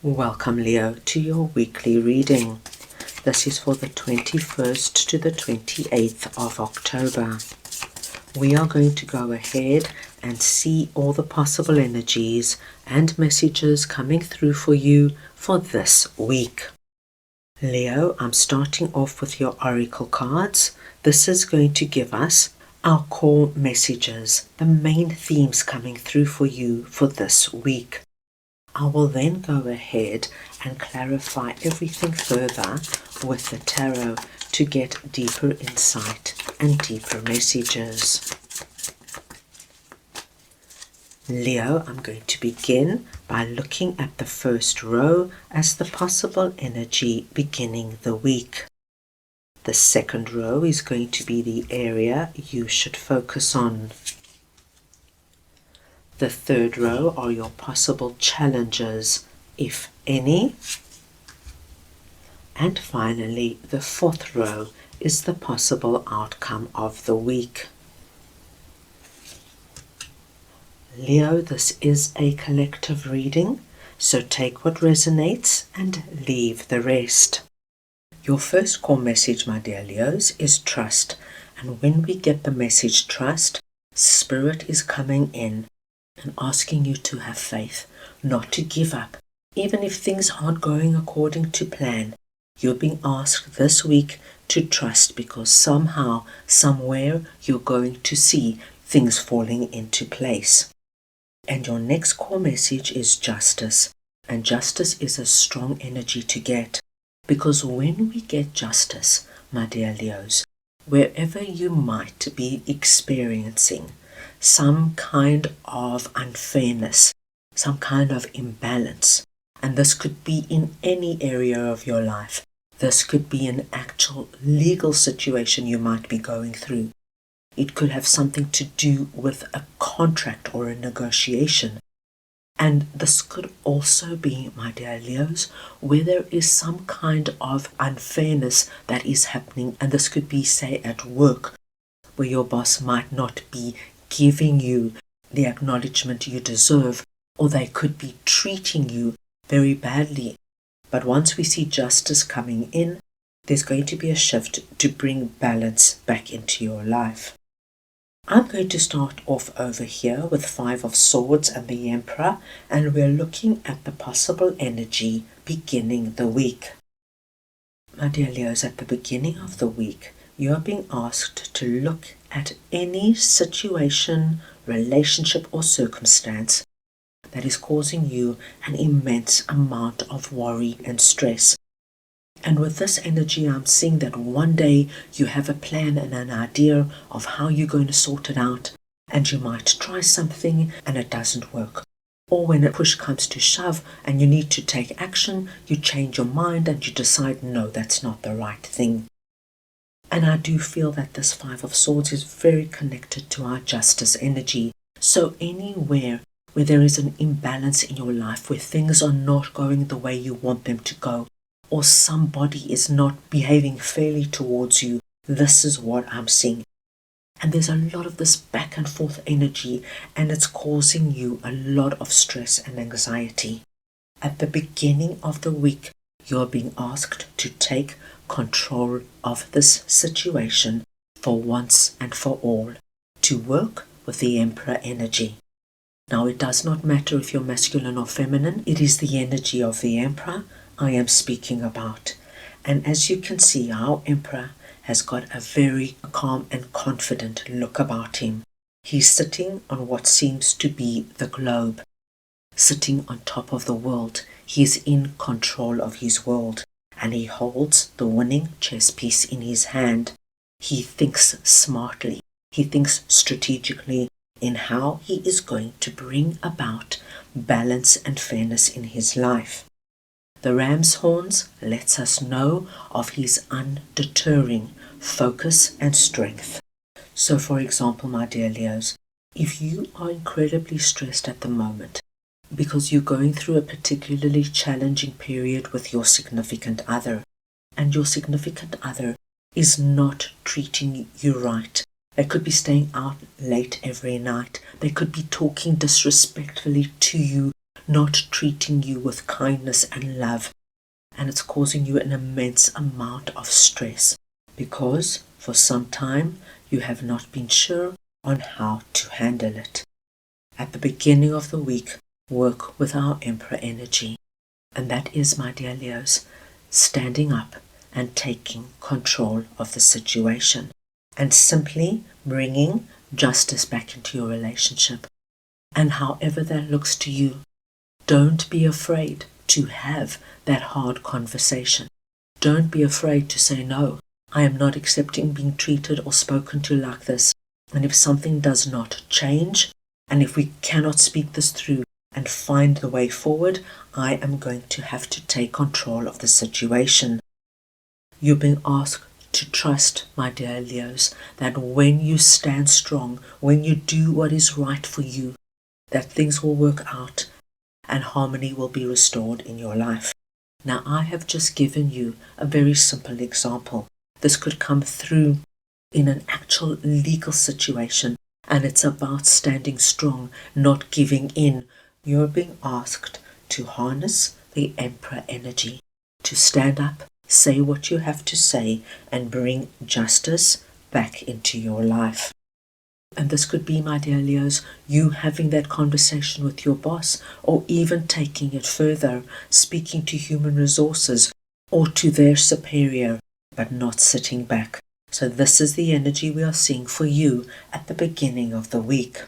Welcome, Leo, to your weekly reading. This is for the 21st to the 28th of October. We are going to go ahead and see all the possible energies and messages coming through for you for this week. Leo, I'm starting off with your oracle cards. This is going to give us our core messages, the main themes coming through for you for this week. I will then go ahead and clarify everything further with the tarot to get deeper insight and deeper messages. Leo, I'm going to begin by looking at the first row as the possible energy beginning the week. The second row is going to be the area you should focus on. The third row are your possible challenges, if any. And finally, the fourth row is the possible outcome of the week. Leo, this is a collective reading, so take what resonates and leave the rest. Your first core message, my dear Leos, is trust. And when we get the message trust, Spirit is coming in and asking you to have faith, not to give up. Even if things aren't going according to plan, you're being asked this week to trust, because somehow, somewhere, you're going to see things falling into place. And your next core message is justice. And justice is a strong energy to get, because when we get justice, my dear Leos, wherever you might be experiencing some kind of unfairness, some kind of imbalance. And this could be in any area of your life. This could be an actual legal situation you might be going through. It could have something to do with a contract or a negotiation. And this could also be, my dear Leos, where there is some kind of unfairness that is happening. And this could be, say, at work, where your boss might not be giving you the acknowledgement you deserve, or they could be treating you very badly. But once we see justice coming in, there's going to be a shift to bring balance back into your life. I'm going to start off over here with Five of Swords and the Emperor, and we're looking at the possible energy beginning the week. My dear Leos, at the beginning of the week, you are being asked to look at any situation, relationship or circumstance that is causing you an immense amount of worry and stress. And with this energy, I'm seeing that one day you have a plan and an idea of how you're going to sort it out, and you might try something and it doesn't work. Or when a push comes to shove and you need to take action, you change your mind and you decide, no, that's not the right thing. And I do feel that this Five of Swords is very connected to our justice energy. So anywhere where there is an imbalance in your life, where things are not going the way you want them to go, or somebody is not behaving fairly towards you, this is what I'm seeing. And there's a lot of this back and forth energy, and it's causing you a lot of stress and anxiety. At the beginning of the week, you're being asked to take control of this situation for once and for all, to work with the Emperor energy. Now, it does not matter if you're masculine or feminine, it is the energy of the Emperor I am speaking about. And as you can see, our Emperor has got a very calm and confident look about him. He's sitting on what seems to be the globe, sitting on top of the world. He is in control of his world, and he holds the winning chess piece in his hand. He thinks smartly. He thinks strategically in how he is going to bring about balance and fairness in his life. The ram's horns lets us know of his undeterring focus and strength. So, for example, my dear Leos, if you are incredibly stressed at the moment because you're going through a particularly challenging period with your significant other, and your significant other is not treating you right, they could be staying out late every night, they could be talking disrespectfully to you, not treating you with kindness and love, and it's causing you an immense amount of stress because for some time you have not been sure on how to handle it. At the beginning of the week, work with our Emperor energy, and that is, my dear Leos, standing up and taking control of the situation and simply bringing justice back into your relationship. And however that looks to you, don't be afraid to have that hard conversation. Don't be afraid to say, no, I am not accepting being treated or spoken to like this. And if something does not change, and if we cannot speak this through and find the way forward, I am going to have to take control of the situation. You're being asked to trust, my dear Leos, that when you stand strong, when you do what is right for you, that things will work out and harmony will be restored in your life. Now, I have just given you a very simple example. This could come through in an actual legal situation, and it's about standing strong, not giving in. You're being asked to harness the Emperor energy, to stand up, say what you have to say, and bring justice back into your life. And this could be, my dear Leos, you having that conversation with your boss, or even taking it further, speaking to human resources or to their superior, but not sitting back. So this is the energy we are seeing for you at the beginning of the week.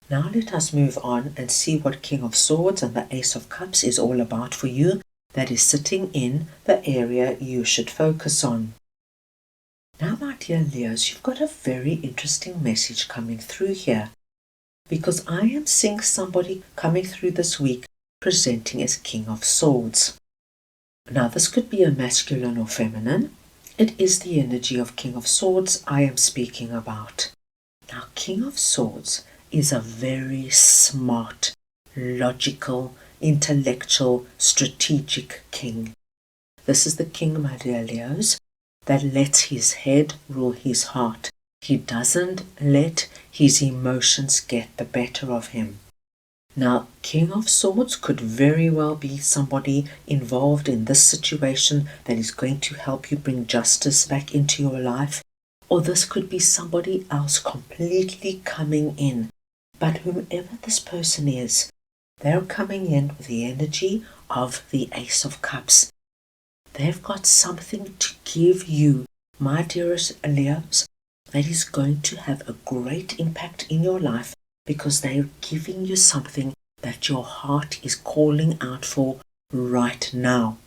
Now let us move on and see what King of Swords and the Ace of Cups is all about for you, that is sitting in the area you should focus on. Now, my dear Leos, you've got a very interesting message coming through here, because I am seeing somebody coming through this week presenting as King of Swords. Now, this could be a masculine or feminine. It is the energy of King of Swords I am speaking about. Now, King of Swords is a very smart, logical, intellectual, strategic king. This is the king, my dear Leos, that lets his head rule his heart. He doesn't let his emotions get the better of him. Now, King of Swords could very well be somebody involved in this situation that is going to help you bring justice back into your life, or this could be somebody else completely coming in. But whomever this person is, they're coming in with the energy of the Ace of Cups. They've got something to give you, my dearest Leos, that is going to have a great impact in your life, because they're giving you something that your heart is calling out for right now.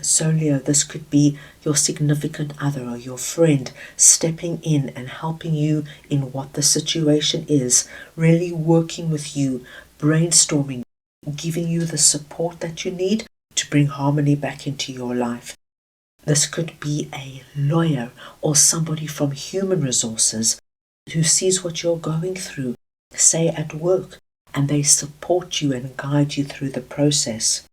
So, Leo, this could be your significant other or your friend stepping in and helping you in what the situation is, really working with you, brainstorming, giving you the support that you need to bring harmony back into your life. This could be a lawyer or somebody from human resources who sees what you're going through, say at work, and they support you and guide you through the process.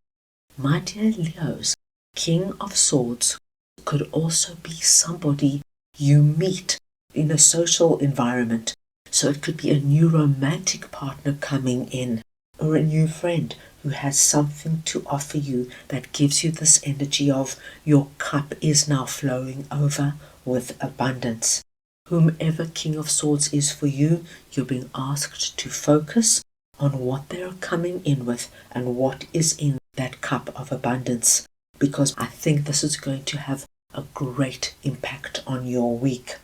My dear Leos, King of Swords could also be somebody you meet in a social environment. So it could be a new romantic partner coming in, or a new friend who has something to offer you that gives you this energy of your cup is now flowing over with abundance. Whomever King of Swords is for you, you're being asked to focus on what they're coming in with and what is in that cup of abundance, because I think this is going to have a great impact on your week.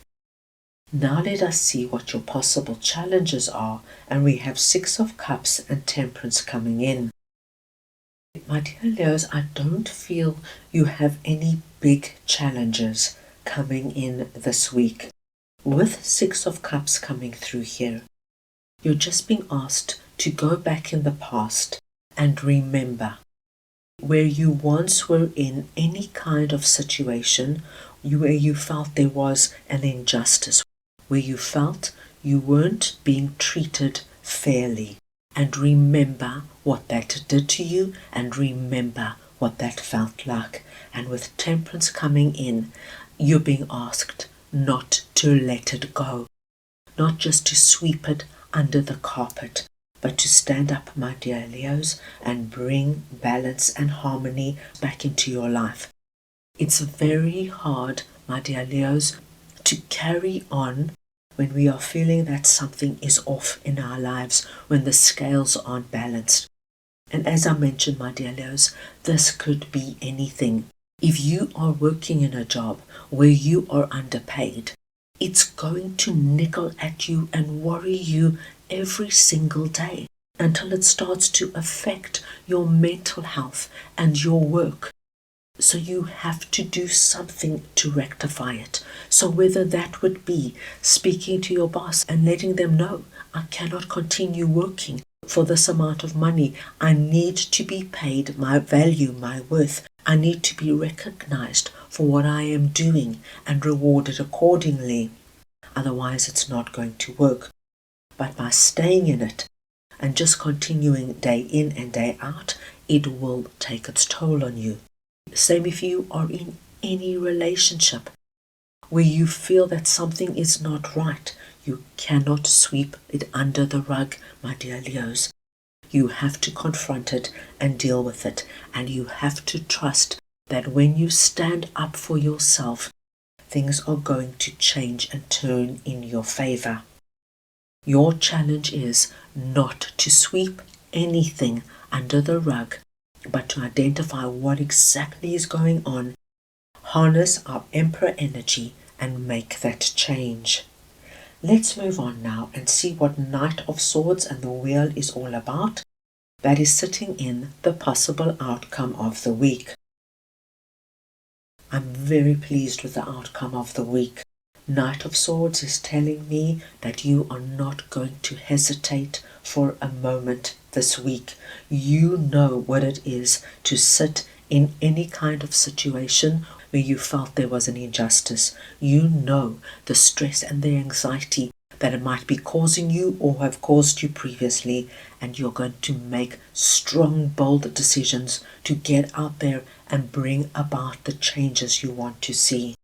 Now let us see what your possible challenges are, and we have Six of Cups and Temperance coming in. My dear Leos, I don't feel you have any big challenges coming in this week. With Six of Cups coming through here, you're just being asked to go back in the past and remember where you once were in any kind of situation where you felt there was an injustice, where you felt you weren't being treated fairly. And remember what that did to you, and remember what that felt like. And with Temperance coming in, you're being asked not to let it go, not just to sweep it under the carpet, but to stand up, my dear Leos, and bring balance and harmony back into your life. It's very hard, my dear Leos, to carry on when we are feeling that something is off in our lives, when the scales aren't balanced. And as I mentioned, my dear Leos, this could be anything. If you are working in a job where you are underpaid, it's going to nickel at you and worry you every single day until it starts to affect your mental health and your work. So you have to do something to rectify it. So whether that would be speaking to your boss and letting them know, I cannot continue working for this amount of money. I need to be paid my value, my worth. I need to be recognized for what I am doing and rewarded accordingly. Otherwise, it's not going to work. But by staying in it and just continuing day in and day out, it will take its toll on you. Same if you are in any relationship where you feel that something is not right. You cannot sweep it under the rug, my dear Leos. You have to confront it and deal with it. And you have to trust that when you stand up for yourself, things are going to change and turn in your favor. Your challenge is not to sweep anything under the rug, but to identify what exactly is going on, harness our Emperor energy, and make that change. Let's move on now and see what Knight of Swords and the Wheel is all about. That is sitting in the possible outcome of the week. I'm very pleased with the outcome of the week. Knight of Swords is telling me that you are not going to hesitate for a moment this week. You know what it is to sit in any kind of situation where you felt there was an injustice. You know the stress and the anxiety that it might be causing you or have caused you previously, and you're going to make strong, bold decisions to get out there and bring about the changes you want to see.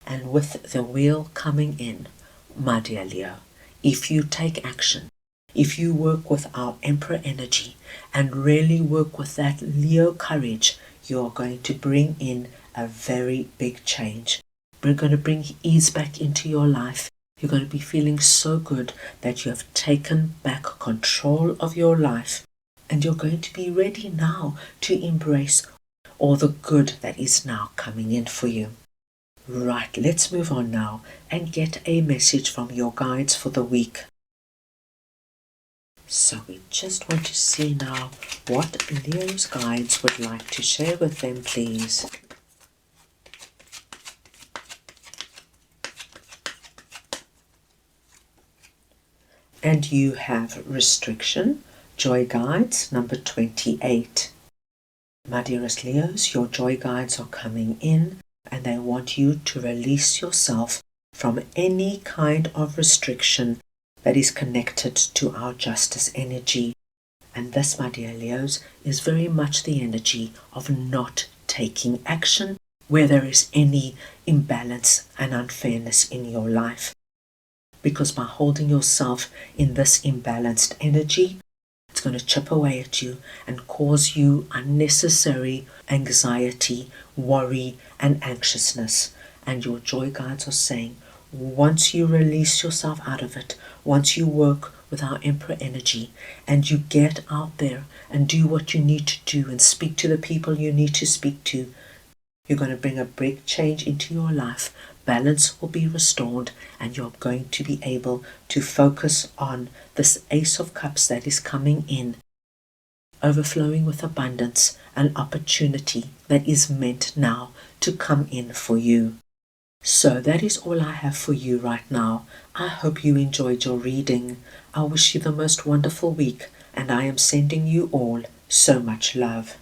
And with the Wheel coming in, my dear Leo, if you take action, if you work with our Emperor energy and really work with that Leo courage, you're going to bring in a very big change. We're going to bring ease back into your life. You're going to be feeling so good that you have taken back control of your life, and you're going to be ready now to embrace all the good that is now coming in for you. Right, let's move on now and get a message from your guides for the week. So we just want to see now what Leo's guides would like to share with them, please. And you have restriction, joy guides, number 28. My dearest Leos, your joy guides are coming in, and they want you to release yourself from any kind of restriction that is connected to our justice energy. And this, my dear Leos, is very much the energy of not taking action where there is any imbalance and unfairness in your life. Because by holding yourself in this imbalanced energy, it's going to chip away at you and cause you unnecessary anxiety, worry, and anxiousness. And your joy guides are saying, once you release yourself out of it, once you work with our Emperor energy and you get out there and do what you need to do and speak to the people you need to speak to, you're going to bring a big change into your life. Balance will be restored, and you're going to be able to focus on this Ace of Cups that is coming in, overflowing with abundance and opportunity that is meant now to come in for you. So that is all I have for you right now. I hope you enjoyed your reading. I wish you the most wonderful week, and I am sending you all so much love.